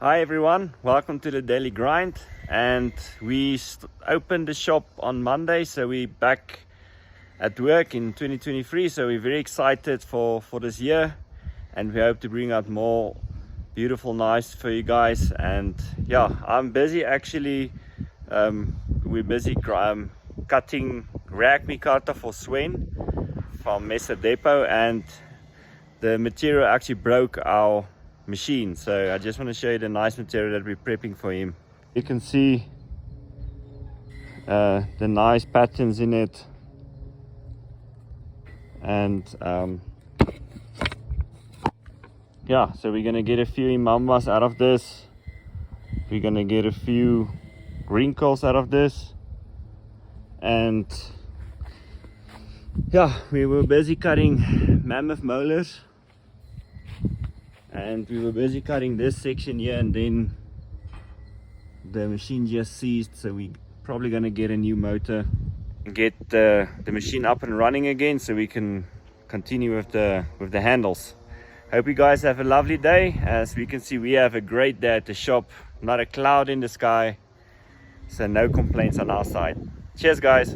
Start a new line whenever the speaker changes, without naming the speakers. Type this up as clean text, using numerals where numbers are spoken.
Hi everyone, welcome to the Daily Grind. And we opened the shop on Monday, so we're back at work in 2023. So we're very excited for this year, and we hope to bring out more beautiful knives for you guys. And yeah, I'm busy actually. We're busy cutting rack micarta for Sven from Mesa Depot, and the material actually broke our machine, so I just want to show you the nice material that we're prepping for him. You can see the nice patterns in it, and yeah, so we're gonna get a few imambas out of this. We're gonna get a few wrinkles out of this, and yeah, we were busy cutting mammoth molars, and we were busy cutting this section here, and then the machine just seized, so we probably gonna get a new motor and get the machine up and running again, so we can continue with the handles. Hope you guys have a lovely day. As we can see, we have a great day at the shop, not a cloud in the sky, so no complaints on our side. Cheers guys.